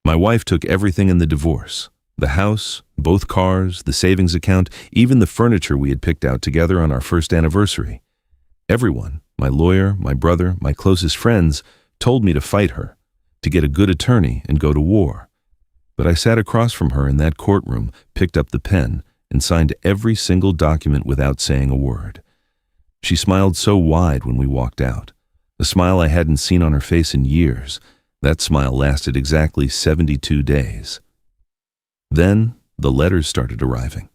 My wife took everything in the divorce. The house, both cars, the savings account, even the furniture we had picked out together on our first anniversary. Everyone, my lawyer, my brother, my closest friends, told me to fight her, to get a good attorney and go to war. But I sat across from her in that courtroom, picked up the pen, and signed every single document without saying a word. She smiled so wide when we walked out, a smile I hadn't seen on her face in years. That smile lasted exactly 72 days. Then, the letters started arriving.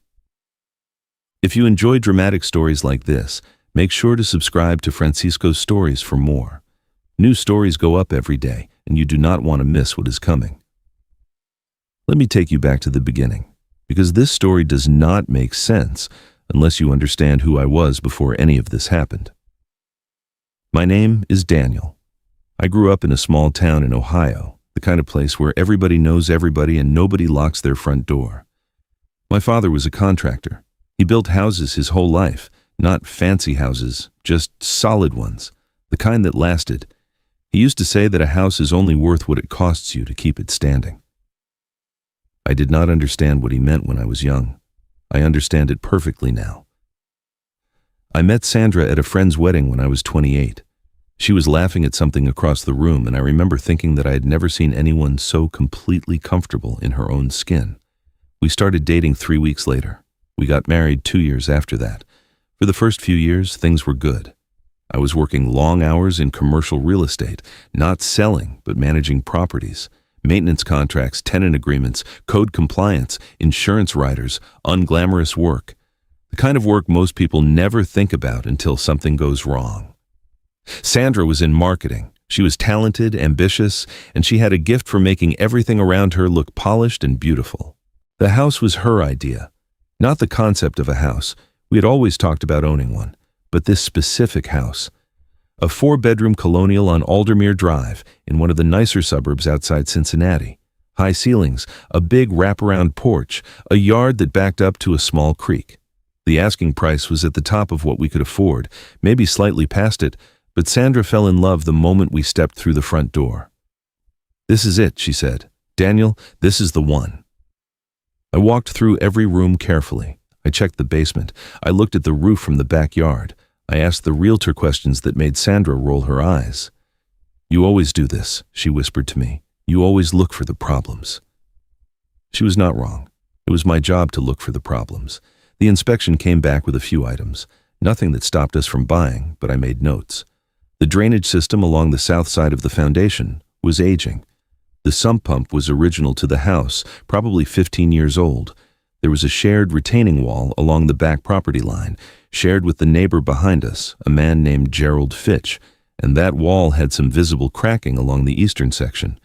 If you enjoy dramatic stories like this, make sure to subscribe to Francisko's Stories for more. New stories go up every day, and you do not want to miss what is coming. Let me take you back to the beginning, because this story does not make sense unless you understand who I was before any of this happened. My name is Daniel. I grew up in a small town in Ohio, the kind of place where everybody knows everybody and nobody locks their front door. My father was a contractor. He built houses his whole life, not fancy houses, just solid ones, the kind that lasted. He used to say that a house is only worth what it costs you to keep it standing. I did not understand what he meant when I was young. I understand it perfectly now. I met Sandra at a friend's wedding when I was 28. She was laughing at something across the room, and I remember thinking that I had never seen anyone so completely comfortable in her own skin. We started dating 3 weeks later. We got married 2 years after that. For the first few years, things were good. I was working long hours in commercial real estate, not selling, but managing properties, maintenance contracts, tenant agreements, code compliance, insurance riders, unglamorous work. The kind of work most people never think about until something goes wrong. Sandra was in marketing. She was talented, ambitious, and she had a gift for making everything around her look polished and beautiful. The house was her idea, not the concept of a house. We had always talked about owning one, but this specific house. A 4-bedroom colonial on Aldermere Drive in one of the nicer suburbs outside Cincinnati. High ceilings, a big wraparound porch, a yard that backed up to a small creek. The asking price was at the top of what we could afford, maybe slightly past it, but Sandra fell in love the moment we stepped through the front door. "This is it," she said. "Daniel, this is the one." I walked through every room carefully. I checked the basement. I looked at the roof from the backyard. I asked the realtor questions that made Sandra roll her eyes. "You always do this," she whispered to me. "You always look for the problems." She was not wrong. It was my job to look for the problems. The inspection came back with a few items, nothing that stopped us from buying, but I made notes. The drainage system along the south side of the foundation was aging. The sump pump was original to the house, probably 15 years old. There was a shared retaining wall along the back property line, shared with the neighbor behind us, a man named Gerald Fitch, and that wall had some visible cracking along the eastern section.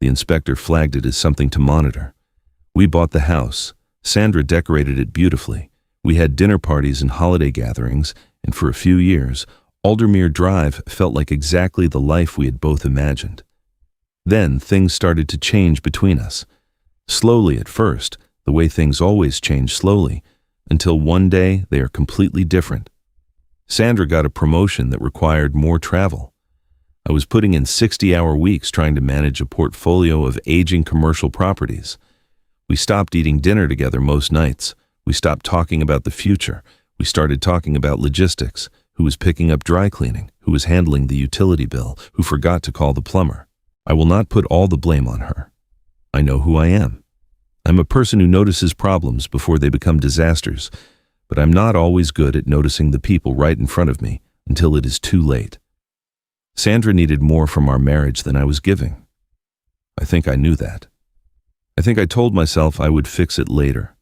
The inspector flagged it as something to monitor. We bought the house. Sandra decorated it beautifully. We had dinner parties and holiday gatherings, and for a few years, Aldermere Drive felt like exactly the life we had both imagined. Then things started to change between us. Slowly at first, the way things always change slowly, until one day they are completely different. Sandra got a promotion that required more travel. I was putting in 60-hour weeks trying to manage a portfolio of aging commercial properties. We stopped eating dinner together most nights. We stopped talking about the future. We started talking about logistics, who was picking up dry cleaning, who was handling the utility bill, who forgot to call the plumber. I will not put all the blame on her. I know who I am. I'm a person who notices problems before they become disasters, but I'm not always good at noticing the people right in front of me until it is too late. Sandra needed more from our marriage than I was giving. I think I knew that. I think I told myself I would fix it later,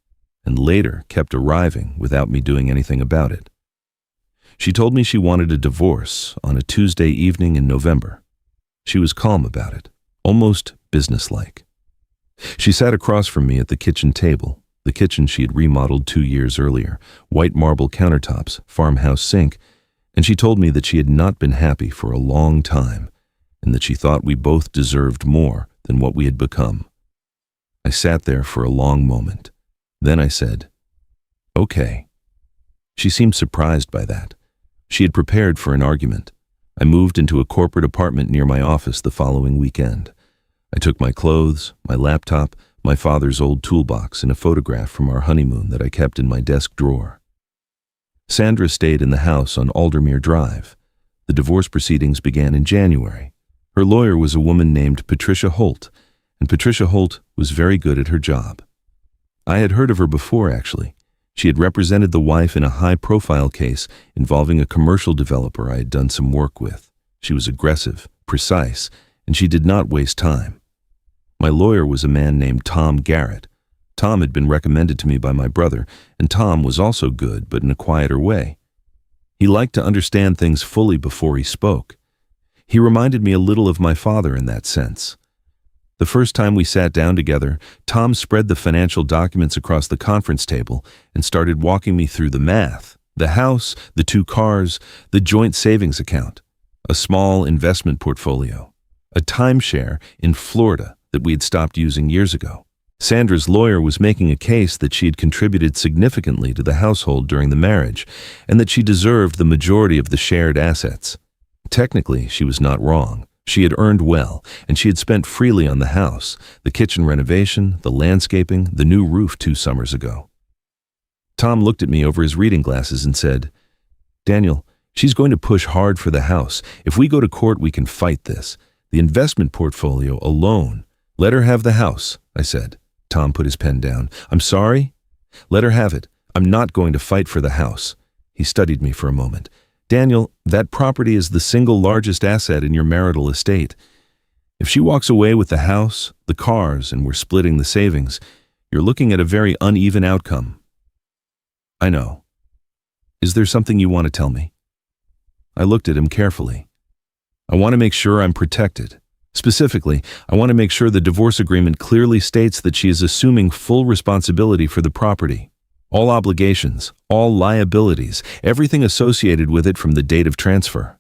and later kept arriving without me doing anything about it. She told me she wanted a divorce on a Tuesday evening in November. She was calm about it, almost businesslike. She sat across from me at the kitchen table, the kitchen she had remodeled 2 years earlier, white marble countertops, farmhouse sink, and she told me that she had not been happy for a long time, and that she thought we both deserved more than what we had become. I sat there for a long moment. Then I said, "Okay." She seemed surprised by that. She had prepared for an argument. I moved into a corporate apartment near my office the following weekend. I took my clothes, my laptop, my father's old toolbox, and a photograph from our honeymoon that I kept in my desk drawer. Sandra stayed in the house on Aldermere Drive. The divorce proceedings began in January. Her lawyer was a woman named Patricia Holt, and Patricia Holt was very good at her job. I had heard of her before, actually. She had represented the wife in a high-profile case involving a commercial developer I had done some work with. She was aggressive, precise, and she did not waste time. My lawyer was a man named Tom Garrett. Tom had been recommended to me by my brother, and Tom was also good, but in a quieter way. He liked to understand things fully before he spoke. He reminded me a little of my father in that sense. The first time we sat down together, Tom spread the financial documents across the conference table and started walking me through the math, the house, the 2 cars, the joint savings account, a small investment portfolio, a timeshare in Florida that we had stopped using years ago. Sandra's lawyer was making a case that she had contributed significantly to the household during the marriage and that she deserved the majority of the shared assets. Technically, she was not wrong. She had earned well, and she had spent freely on the house, the kitchen renovation, the landscaping, the new roof 2 summers ago. Tom looked at me over his reading glasses and said, "Daniel, she's going to push hard for the house. If we go to court, we can fight this. The investment portfolio alone. Let her have the house," I said. Tom put his pen down. "I'm sorry? Let her have it. I'm not going to fight for the house." He studied me for a moment. "Daniel, that property is the single largest asset in your marital estate. If she walks away with the house, the cars, and we're splitting the savings, you're looking at a very uneven outcome." "I know. Is there something you want to tell me?" I looked at him carefully. "I want to make sure I'm protected. Specifically, I want to make sure the divorce agreement clearly states that she is assuming full responsibility for the property. All obligations, all liabilities, everything associated with it from the date of transfer."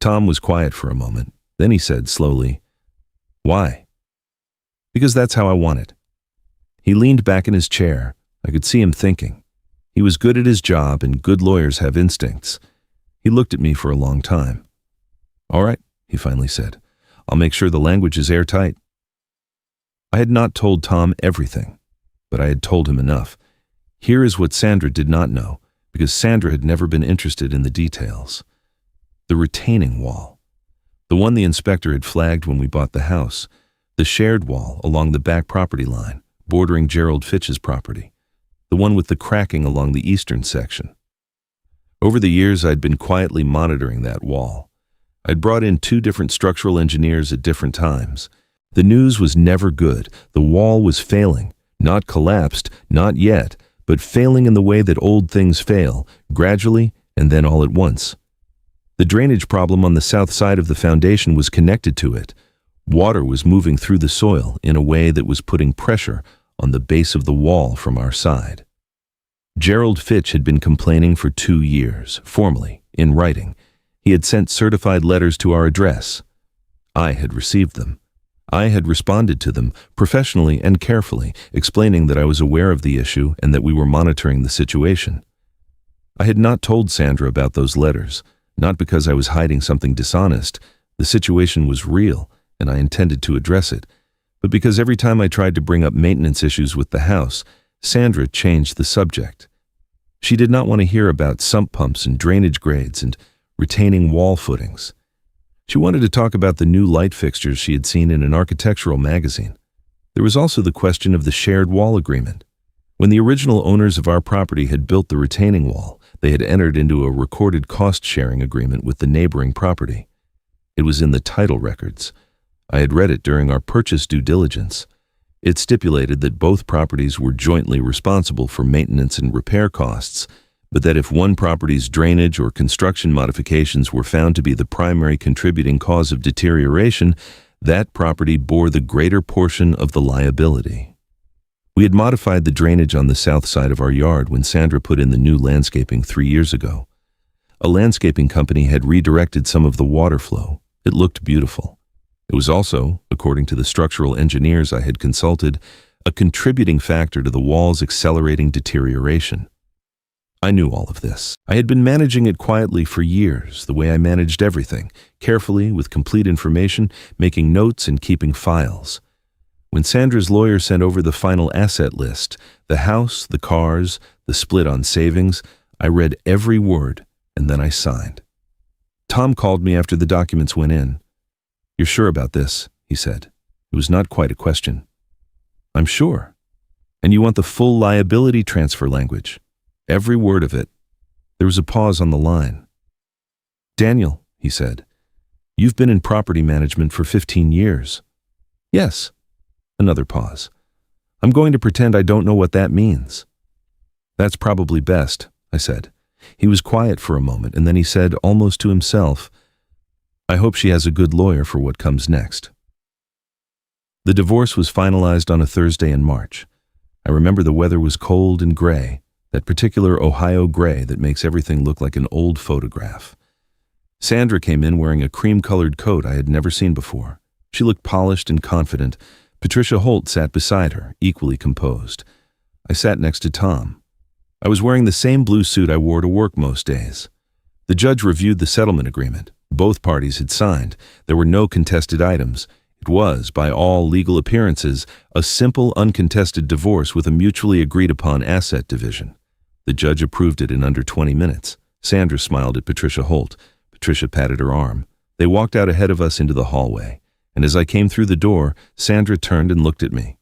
Tom was quiet for a moment. Then he said slowly, "Why?" "Because that's how I want it." He leaned back in his chair. I could see him thinking. He was good at his job, and good lawyers have instincts. He looked at me for a long time. "All right," he finally said. "I'll make sure the language is airtight." I had not told Tom everything, but I had told him enough. Here is what Sandra did not know, because Sandra had never been interested in the details. The retaining wall. The one the inspector had flagged when we bought the house. The shared wall along the back property line, bordering Gerald Fitch's property. The one with the cracking along the eastern section. Over the years, I'd been quietly monitoring that wall. I'd brought in 2 different structural engineers at different times. The news was never good. The wall was failing. Not collapsed, not yet, but failing in the way that old things fail, gradually and then all at once. The drainage problem on the south side of the foundation was connected to it. Water was moving through the soil in a way that was putting pressure on the base of the wall from our side. Gerald Fitch had been complaining for 2 years, formally, in writing. He had sent certified letters to our address. I had received them. I had responded to them professionally and carefully, explaining that I was aware of the issue and that we were monitoring the situation. I had not told Sandra about those letters, not because I was hiding something dishonest. The situation was real, and I intended to address it, but because every time I tried to bring up maintenance issues with the house, Sandra changed the subject. She did not want to hear about sump pumps and drainage grades and retaining wall footings. She wanted to talk about the new light fixtures she had seen in an architectural magazine. There was also the question of the shared wall agreement. When the original owners of our property had built the retaining wall, they had entered into a recorded cost-sharing agreement with the neighboring property. It was in the title records. I had read it during our purchase due diligence. It stipulated that both properties were jointly responsible for maintenance and repair costs, but that if one property's drainage or construction modifications were found to be the primary contributing cause of deterioration, that property bore the greater portion of the liability. We had modified the drainage on the south side of our yard when Sandra put in the new landscaping 3 years ago. A landscaping company had redirected some of the water flow. It looked beautiful. It was also, according to the structural engineers I had consulted, a contributing factor to the wall's accelerating deterioration. I knew all of this. I had been managing it quietly for years, the way I managed everything, carefully, with complete information, making notes and keeping files. When Sandra's lawyer sent over the final asset list, the house, the cars, the split on savings, I read every word, and then I signed. Tom called me after the documents went in. "You're sure about this?" he said. It was not quite a question. "I'm sure. And you want the full liability transfer language? Every word of it." There was a pause on the line. "Daniel," he said, "you've been in property management for 15 years. "Yes." Another pause. "I'm going to pretend I don't know what that means." "That's probably best," I said. He was quiet for a moment, and then he said, almost to himself, "I hope she has a good lawyer for what comes next." The divorce was finalized on a Thursday in March. I remember the weather was cold and gray, that particular Ohio gray that makes everything look like an old photograph. Sandra came in wearing a cream-colored coat I had never seen before. She looked polished and confident. Patricia Holt sat beside her, equally composed. I sat next to Tom. I was wearing the same blue suit I wore to work most days. The judge reviewed the settlement agreement. Both parties had signed. There were no contested items. It was, by all legal appearances, a simple, uncontested divorce with a mutually agreed-upon asset division. The judge approved it in under 20 minutes. Sandra smiled at Patricia Holt. Patricia patted her arm. They walked out ahead of us into the hallway, and as I came through the door, Sandra turned and looked at me.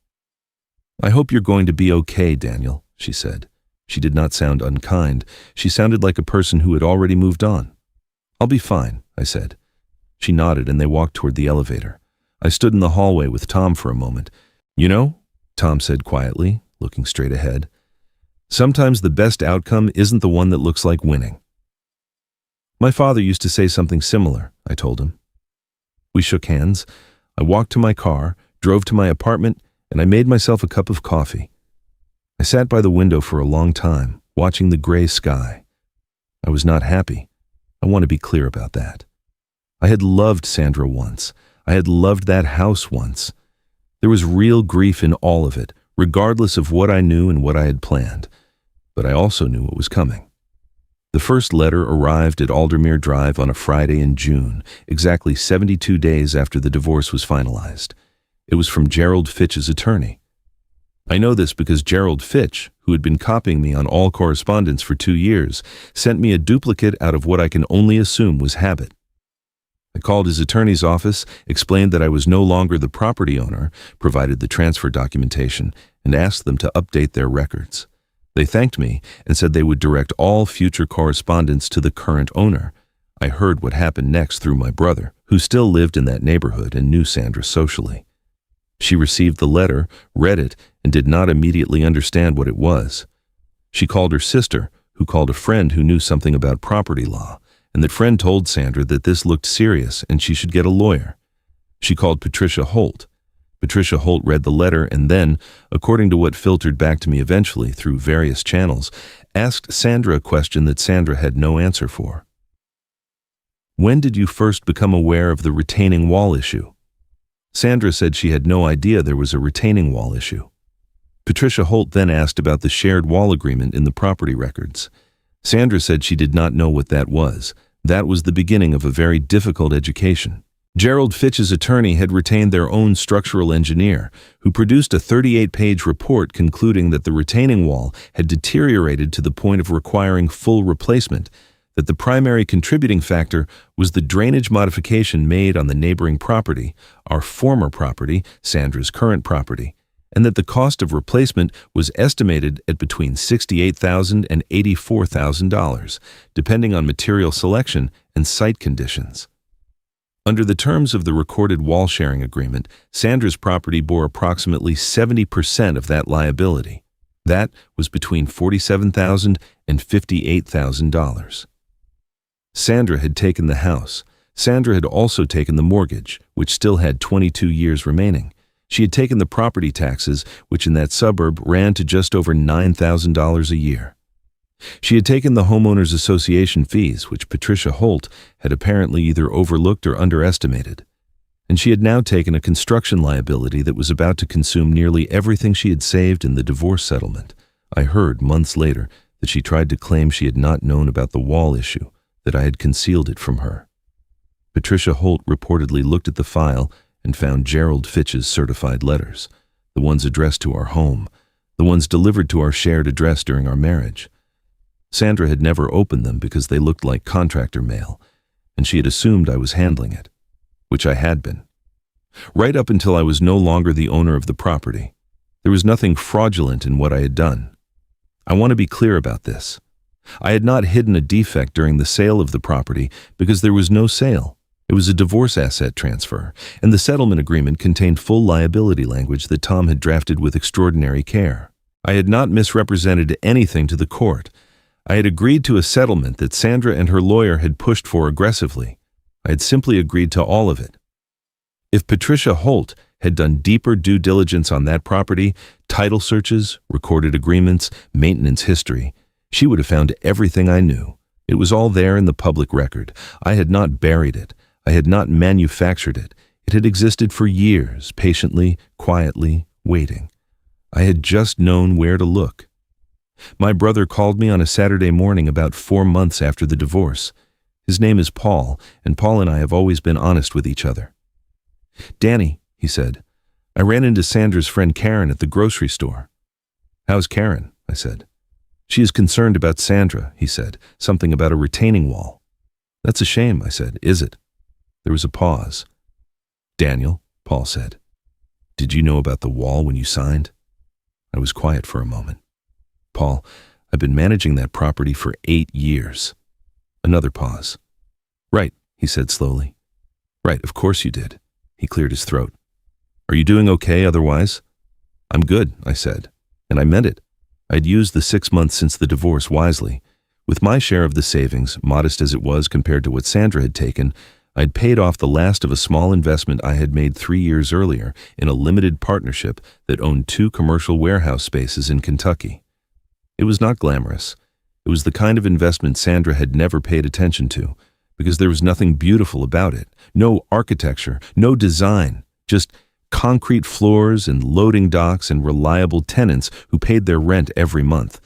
"I hope you're going to be okay, Daniel," she said. She did not sound unkind. She sounded like a person who had already moved on. "I'll be fine," I said. She nodded, and they walked toward the elevator. I stood in the hallway with Tom for a moment. "You know," Tom said quietly, looking straight ahead, "sometimes the best outcome isn't the one that looks like winning." "My father used to say something similar," I told him. We shook hands. I walked to my car, drove to my apartment, and I made myself a cup of coffee. I sat by the window for a long time, watching the gray sky. I was not happy. I want to be clear about that. I had loved Sandra once. I had loved that house once. There was real grief in all of it, regardless of what I knew and what I had planned. But I also knew what was coming. The first letter arrived at Aldermere Drive on a Friday in June, exactly 72 days after the divorce was finalized. It was from Gerald Fitch's attorney. I know this because Gerald Fitch, who had been copying me on all correspondence for 2 years, sent me a duplicate out of what I can only assume was habit. I called his attorney's office, explained that I was no longer the property owner, provided the transfer documentation, and asked them to update their records. They thanked me and said they would direct all future correspondence to the current owner. I heard what happened next through my brother, who still lived in that neighborhood and knew Sandra socially. She received the letter, read it, and did not immediately understand what it was. She called her sister, who called a friend who knew something about property law, and that friend told Sandra that this looked serious and she should get a lawyer. She called Patricia Holt. Patricia Holt read the letter and then, according to what filtered back to me eventually through various channels, asked Sandra a question that Sandra had no answer for. "When did you first become aware of the retaining wall issue?" Sandra said she had no idea there was a retaining wall issue. Patricia Holt then asked about the shared wall agreement in the property records. Sandra said she did not know what that was. That was the beginning of a very difficult education. Gerald Fitch's attorney had retained their own structural engineer, who produced a 38-page report concluding that the retaining wall had deteriorated to the point of requiring full replacement, that the primary contributing factor was the drainage modification made on the neighboring property, our former property, Sandra's current property, and that the cost of replacement was estimated at between $68,000 and $84,000, depending on material selection and site conditions. Under the terms of the recorded wall sharing agreement, Sandra's property bore approximately 70% of that liability. That was between $47,000 and $58,000. Sandra had taken the house. Sandra had also taken the mortgage, which still had 22 years remaining. She had taken the property taxes, which in that suburb ran to just over $9,000 a year. She had taken the homeowners association fees, which Patricia Holt had apparently either overlooked or underestimated. And she had now taken a construction liability that was about to consume nearly everything she had saved in the divorce settlement. I heard, months later, that she tried to claim she had not known about the wall issue, that I had concealed it from her. Patricia Holt reportedly looked at the file and found Gerald Fitch's certified letters, the ones addressed to our home, the ones delivered to our shared address during our marriage. Sandra had never opened them because they looked like contractor mail, and she had assumed I was handling it, which I had been. Right up until I was no longer the owner of the property. There was nothing fraudulent in what I had done. I want to be clear about this. I had not hidden a defect during the sale of the property because there was no sale. It was a divorce asset transfer, and the settlement agreement contained full liability language that Tom had drafted with extraordinary care. I had not misrepresented anything to the court. I had agreed to a settlement that Sandra and her lawyer had pushed for aggressively. I had simply agreed to all of it. If Patricia Holt had done deeper due diligence on that property, title searches, recorded agreements, maintenance history, she would have found everything I knew. It was all there in the public record. I had not buried it. I had not manufactured it. It had existed for years, patiently, quietly, waiting. I had just known where to look. My brother called me on a Saturday morning about 4 months after the divorce. His name is Paul, and Paul and I have always been honest with each other. "Danny," he said, "I ran into Sandra's friend Karen at the grocery store." "How's Karen?" I said. "She is concerned about Sandra," he said, "something about a retaining wall." "That's a shame," I said. "Is it?" There was a pause. "Daniel," Paul said, "did you know about the wall when you signed?" I was quiet for a moment. "Paul, I've been managing that property for 8 years. Another pause. "Right," he said slowly. "Right, of course you did." He cleared his throat. "Are you doing okay otherwise?" "I'm good," I said, and I meant it. I'd used the 6 months since the divorce wisely. With my share of the savings, modest as it was compared to what Sandra had taken, I'd paid off the last of a small investment I had made 3 years earlier in a limited partnership that owned 2 commercial warehouse spaces in Kentucky. It was not glamorous. It was the kind of investment Sandra had never paid attention to, because there was nothing beautiful about it. No architecture, no design, just concrete floors and loading docks and reliable tenants who paid their rent every month.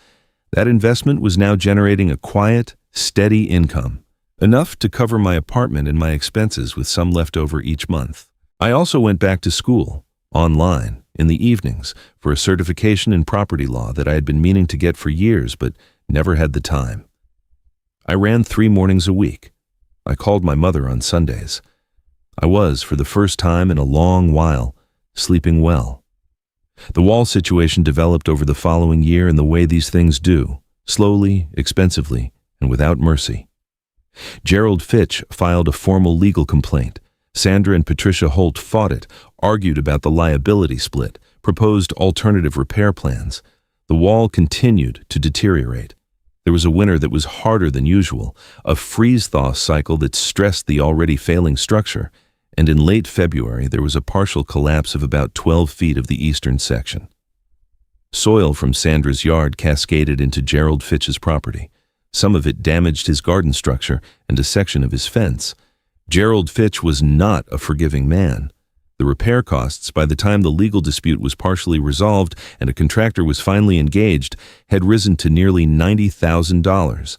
That investment was now generating a quiet, steady income, enough to cover my apartment and my expenses with some left over each month. I also went back to school, online, in the evenings, for a certification in property law that I had been meaning to get for years but never had the time. I ran 3 mornings a week. I called my mother on Sundays. I was, for the first time in a long while, sleeping well. The wall situation developed over the following year in the way these things do, slowly, expensively, and without mercy. Gerald Fitch filed a formal legal complaint. Sandra and Patricia Holt fought it, argued about the liability split, proposed alternative repair plans. The wall continued to deteriorate. There was a winter that was harder than usual, a freeze-thaw cycle that stressed the already failing structure, and in late February there was a partial collapse of about 12 feet of the eastern section. Soil from Sandra's yard cascaded into Gerald Fitch's property. Some of it damaged his garden structure and a section of his fence. Gerald Fitch was not a forgiving man. The repair costs, by the time the legal dispute was partially resolved and a contractor was finally engaged, had risen to nearly $90,000.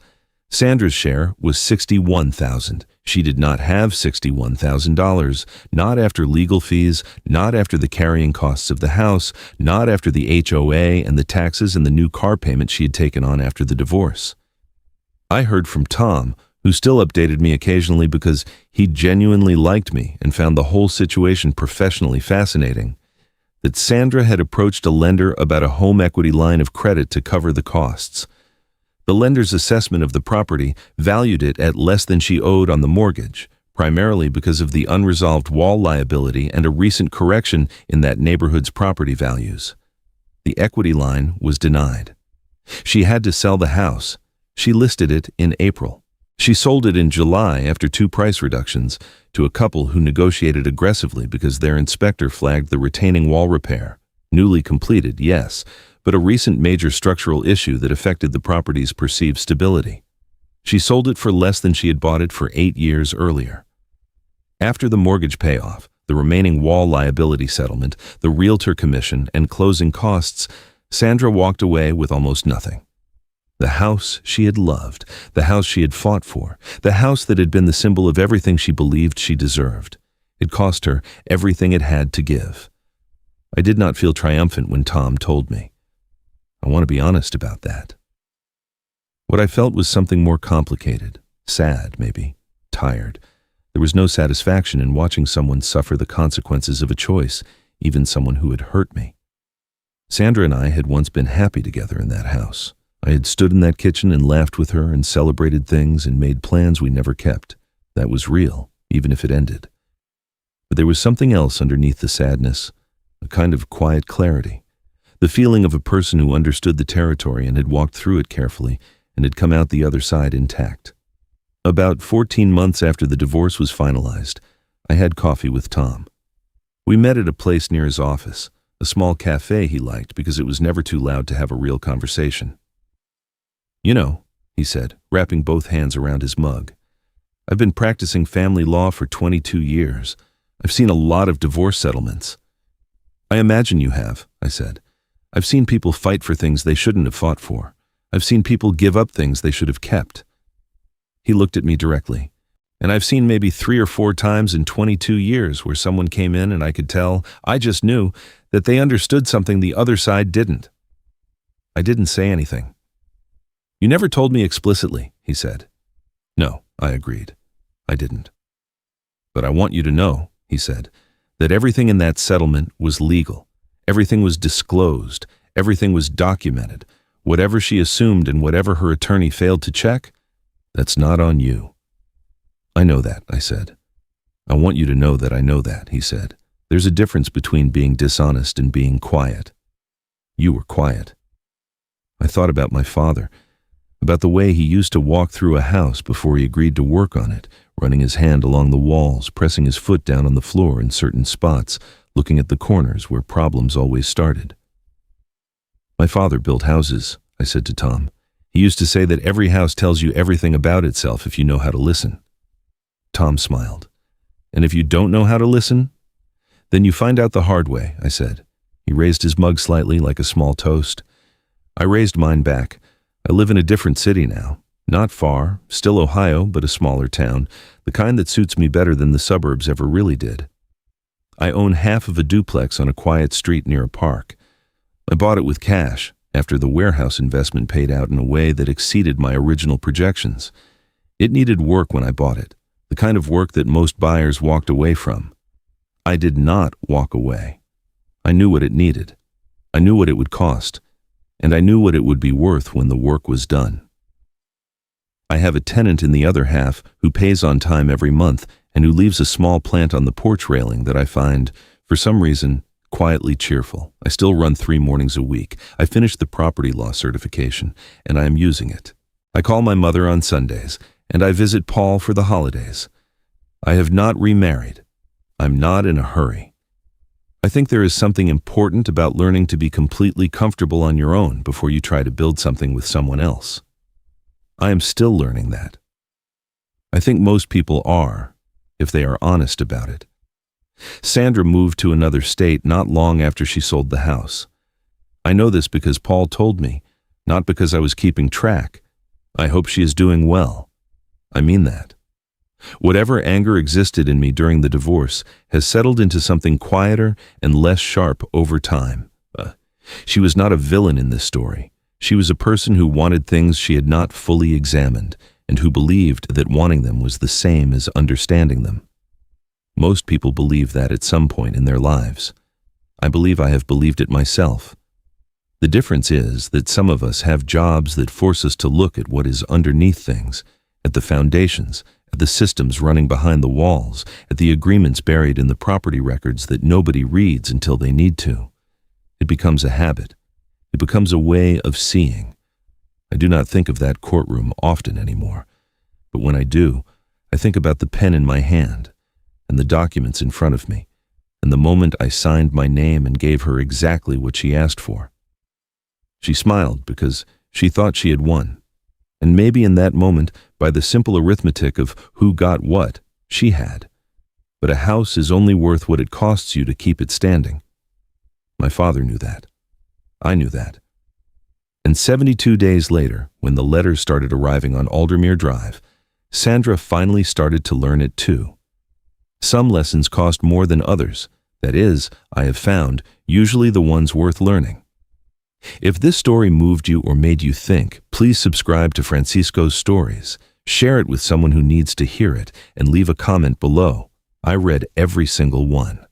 Sandra's share was $61,000. She did not have $61,000, not after legal fees, not after the carrying costs of the house, not after the HOA and the taxes and the new car payment she had taken on after the divorce. I heard from Tom, who still updated me occasionally because he genuinely liked me and found the whole situation professionally fascinating, that Sandra had approached a lender about a home equity line of credit to cover the costs. The lender's assessment of the property valued it at less than she owed on the mortgage, primarily because of the unresolved wall liability and a recent correction in that neighborhood's property values. The equity line was denied. She had to sell the house. She listed it in April. She sold it in July after 2 price reductions to a couple who negotiated aggressively because their inspector flagged the retaining wall repair. Newly completed, yes, but a recent major structural issue that affected the property's perceived stability. She sold it for less than she had bought it for 8 years earlier. After the mortgage payoff, the remaining wall liability settlement, the realtor commission, and closing costs, Sandra walked away with almost nothing. The house she had loved, the house she had fought for, the house that had been the symbol of everything she believed she deserved. It cost her everything it had to give. I did not feel triumphant when Tom told me. I want to be honest about that. What I felt was something more complicated, sad maybe, tired. There was no satisfaction in watching someone suffer the consequences of a choice, even someone who had hurt me. Sandra and I had once been happy together in that house. I had stood in that kitchen and laughed with her and celebrated things and made plans we never kept. That was real, even if it ended. But there was something else underneath the sadness, a kind of quiet clarity, the feeling of a person who understood the territory and had walked through it carefully and had come out the other side intact. About 14 months after the divorce was finalized, I had coffee with Tom. We met at a place near his office, a small cafe he liked because it was never too loud to have a real conversation. "You know," he said, wrapping both hands around his mug, "I've been practicing family law for 22 years. I've seen a lot of divorce settlements." "I imagine you have," I said. "I've seen people fight for things they shouldn't have fought for. I've seen people give up things they should have kept." He looked at me directly. "And I've seen maybe 3 or 4 times in 22 years where someone came in and I could tell, I just knew, that they understood something the other side didn't." I didn't say anything. "You never told me explicitly," he said. "No," I agreed. I didn't. "But I want you to know," he said, "that everything in that settlement was legal. Everything was disclosed. Everything was documented. Whatever she assumed and whatever her attorney failed to check, that's not on you." "I know that," I said. "I want you to know that I know that," he said. "There's a difference between being dishonest and being quiet. You were quiet." I thought about my father, about the way he used to walk through a house before he agreed to work on it, running his hand along the walls, pressing his foot down on the floor in certain spots, looking at the corners where problems always started. "My father built houses," I said to Tom. "He used to say that every house tells you everything about itself if you know how to listen." Tom smiled. "And if you don't know how to listen? Then you find out the hard way," I said. He raised his mug slightly like a small toast. I raised mine back. I live in a different city now. Not far, still Ohio, but a smaller town, the kind that suits me better than the suburbs ever really did. I own half of a duplex on a quiet street near a park. I bought it with cash, after the warehouse investment paid out in a way that exceeded my original projections. It needed work when I bought it, the kind of work that most buyers walked away from. I did not walk away. I knew what it needed. I knew what it would cost, and I knew what it would be worth when the work was done. I have a tenant in the other half who pays on time every month and who leaves a small plant on the porch railing that I find, for some reason, quietly cheerful. I still run 3 mornings a week. I finished the property law certification, and I am using it. I call my mother on Sundays, and I visit Paul for the holidays. I have not remarried. I'm not in a hurry. I think there is something important about learning to be completely comfortable on your own before you try to build something with someone else. I am still learning that. I think most people are, if they are honest about it. Sandra moved to another state not long after she sold the house. I know this because Paul told me, not because I was keeping track. I hope she is doing well. I mean that. Whatever anger existed in me during the divorce has settled into something quieter and less sharp over time. She was not a villain in this story. She was a person who wanted things she had not fully examined and who believed that wanting them was the same as understanding them. Most people believe that at some point in their lives. I believe I have believed it myself. The difference is that some of us have jobs that force us to look at what is underneath things, at the foundations, at the systems running behind the walls, at the agreements buried in the property records that nobody reads until they need to. It becomes a habit. It becomes a way of seeing. I do not think of that courtroom often anymore, but when I do, I think about the pen in my hand and the documents in front of me, and the moment I signed my name and gave her exactly what she asked for. She smiled because she thought she had won, and maybe in that moment, by the simple arithmetic of who got what, she had. But a house is only worth what it costs you to keep it standing. My father knew that. I knew that. And 72 days later, when the letters started arriving on Aldermere Drive, Sandra finally started to learn it too. Some lessons cost more than others. That is, I have found, usually the ones worth learning. If this story moved you or made you think, please subscribe to Francisko's Stories, share it with someone who needs to hear it, and leave a comment below. I read every single one.